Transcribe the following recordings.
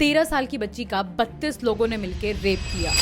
13 साल की बच्ची का 32 लोगों ने मिलकर रेप किया।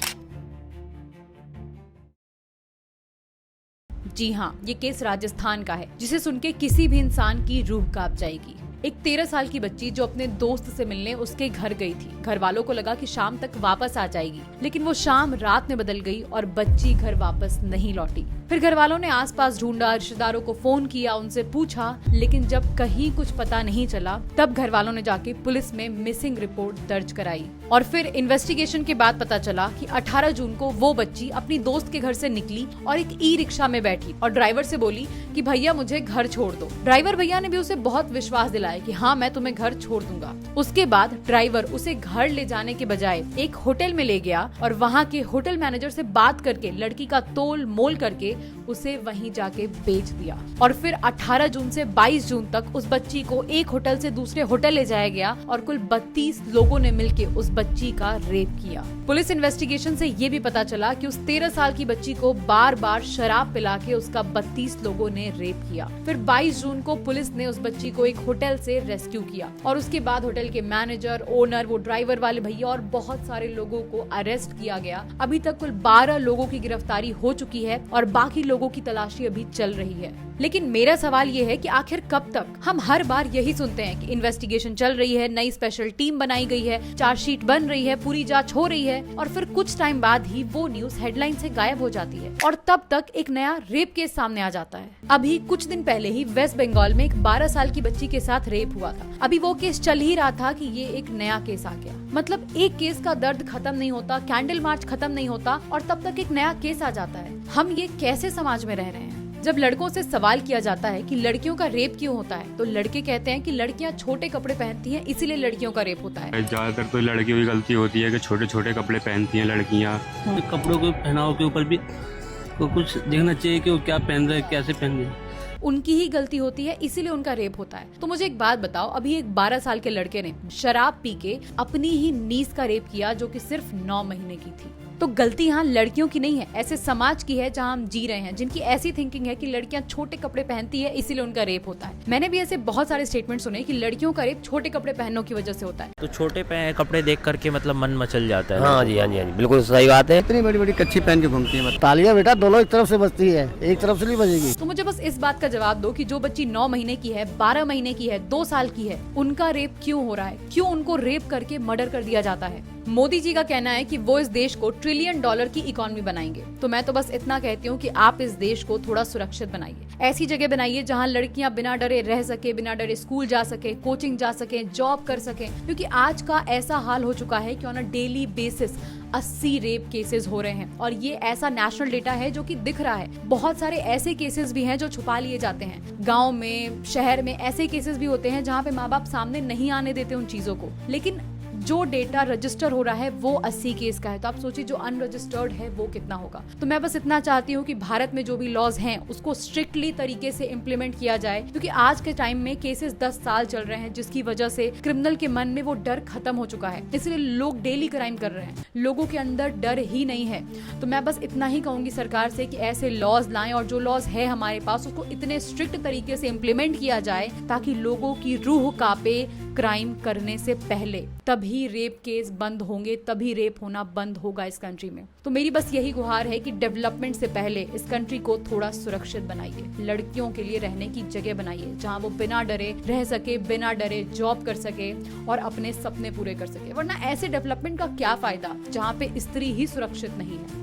जी हाँ, ये केस राजस्थान का है, जिसे सुन के किसी भी इंसान की रूह कांप जाएगी। एक 13 साल की बच्ची जो अपने दोस्त से मिलने उसके घर गई थी। घर वालों को लगा कि शाम तक वापस आ जाएगी, लेकिन वो शाम रात में बदल गई और बच्ची घर वापस नहीं लौटी। फिर घर वालों ने आसपास ढूंढा, रिश्तेदारों को फोन किया, उनसे पूछा, लेकिन जब कहीं कुछ पता नहीं चला, तब घर वालों ने जाके पुलिस में मिसिंग रिपोर्ट दर्ज कराई। और फिर इन्वेस्टिगेशन के बाद पता चला कि 18 जून को वो बच्ची अपनी दोस्त के घर से निकली और एक ई रिक्शा में बैठी और ड्राइवर से बोली कि भैया मुझे घर छोड़ दो। ड्राइवर भैया ने भी उसे बहुत विश्वास दिलाया कि हाँ, मैं तुम्हें घर छोड़ दूंगा। उसके बाद ड्राइवर उसे घर ले जाने के बजाय एक होटल में ले गया और वहाँ के होटल मैनेजर से बात करके लड़की का तोल मोल करके उसे वहीं जाके बेच दिया। और फिर 18 जून से 22 जून तक उस बच्ची को एक होटल से दूसरे होटल ले जाया गया और कुल 32 लोगों ने मिलके उस बच्ची का रेप किया। पुलिस इन्वेस्टिगेशन से ये भी पता चला कि उस 13 साल की बच्ची को बार बार शराब पिला के उसका 32 लोगों ने रेप किया। फिर 22 जून को पुलिस ने उस बच्ची को एक होटल से रेस्क्यू किया और उसके बाद होटल के मैनेजर, ओनर, वो ड्राइवर वाले भैया और बहुत सारे लोगों को अरेस्ट किया गया। अभी तक कुल 12 लोगों की गिरफ्तारी हो चुकी है और बाकी लोगों की तलाशी अभी चल रही है। लेकिन मेरा सवाल ये है कि आखिर कब तक? हम हर बार यही सुनते हैं कि इन्वेस्टिगेशन चल रही है, नई स्पेशल टीम बनाई गई है, चार्जशीट बन रही है, पूरी जांच हो रही है और फिर कुछ टाइम बाद ही वो न्यूज हेडलाइन से गायब हो जाती है और तब तक एक नया रेप केस सामने आ जाता है। अभी कुछ दिन पहले ही वेस्ट बंगाल में एक 12 साल की बच्ची के साथ रेप हुआ था। अभी वो केस चल ही रहा था कि ये एक नया केस आ गया। मतलब एक केस का दर्द खत्म नहीं होता, कैंडल मार्च खत्म नहीं होता और तब तक एक नया केस आ जाता है। हम ये कैसे समाज में रह रहे हैं? जब लड़कों से सवाल किया जाता है कि लड़कियों का रेप क्यों होता है, तो लड़के कहते हैं कि लड़कियां छोटे कपड़े पहनती हैं, इसीलिए लड़कियों का रेप होता है। ज्यादातर तो लड़कियों की गलती होती है कि छोटे छोटे कपड़े पहनती हैं लड़कियां। कपड़ों के पहनाव के ऊपर भी को कुछ देखना चाहिए कि वो क्या पहन रहे हैं, कैसे पहन रहे हैं। उनकी ही गलती होती है, इसीलिए उनका रेप होता है। तो मुझे एक बात बताओ, अभी एक 12 साल के लड़के ने शराब पी के अपनी ही नीस का रेप किया जो कि सिर्फ 9 महीने की थी। तो गलती यहाँ लड़कियों की नहीं है, ऐसे समाज की है जहाँ हम जी रहे हैं, जिनकी ऐसी थिंकिंग है कि लड़कियां छोटे कपड़े पहनती है इसीलिए उनका रेप होता है। मैंने भी ऐसे बहुत सारे स्टेटमेंट सुने कि लड़कियों का रेप छोटे कपड़े पहनने की वजह से होता है। तो छोटे कपड़े देख करके मतलब मन मचल जाता है। हाँ जी, हाँ जी, हाँ जी, बिल्कुल सही बात है। इतनी बड़ी बड़ी कच्ची पहन के घूमती है। तालियां बेटा दोनों एक तरफ से बजती है, एक तरफ से नहीं बजेगी। तो मुझे बस इस बात का जवाब दो कि जो बच्ची 9 महीने की है, 12 महीने की है, 2 साल की है, उनका रेप क्यों हो रहा है? क्यों उनको रेप करके मर्डर कर दिया जाता है? मोदी जी का कहना है कि वो इस देश को $1 ट्रिलियन की इकोनॉमी बनाएंगे। तो मैं तो बस इतना कहती हूँ कि आप इस देश को थोड़ा सुरक्षित बनाइए। ऐसी जगह बनाइए जहाँ लड़कियां बिना डरे रह सके, बिना डरे स्कूल जा सके, कोचिंग जा सके, जॉब कर सके। क्योंकि आज का ऐसा हाल हो चुका है कि on a daily basis 80 rape cases हो रहे हैं और ये ऐसा नेशनल डेटा है जो कि दिख रहा है। बहुत सारे ऐसे केसेस भी हैं जो छुपा लिए जाते हैं। गांव में, शहर में ऐसे केसेस भी होते हैं जहाँ पे माँ बाप सामने नहीं आने देते उन चीजों को, लेकिन जो डेटा रजिस्टर हो रहा है वो 80 केस का है। तो आप सोचिए जो अनरजिस्टर्ड है वो कितना होगा। तो मैं बस इतना चाहती हूँ कि भारत में जो भी लॉज हैं उसको स्ट्रिक्टली तरीके से इम्प्लीमेंट किया जाए, क्योंकि आज के टाइम में केसेस 10 साल चल रहे हैं, जिसकी वजह से क्रिमिनल के मन में वो डर खत्म हो चुका है। इसलिए लोग डेली क्राइम कर रहे हैं, लोगों के अंदर डर ही नहीं है। तो मैं बस इतना ही कहूंगी सरकार से कि ऐसे लॉज लाएं और जो लॉज है हमारे पास उसको इतने स्ट्रिक्ट तरीके से इम्प्लीमेंट किया जाए ताकि लोगों की रूह कांपे क्राइम करने से पहले। तभी रेप केस बंद होंगे, तभी रेप होना बंद होगा इस कंट्री में। तो मेरी बस यही गुहार है कि डेवलपमेंट से पहले इस कंट्री को थोड़ा सुरक्षित बनाइए, लड़कियों के लिए रहने की जगह बनाइए जहां वो बिना डरे रह सके, बिना डरे जॉब कर सके और अपने सपने पूरे कर सके। वरना ऐसे डेवलपमेंट का क्या फायदा जहाँ पे स्त्री ही सुरक्षित नहीं है।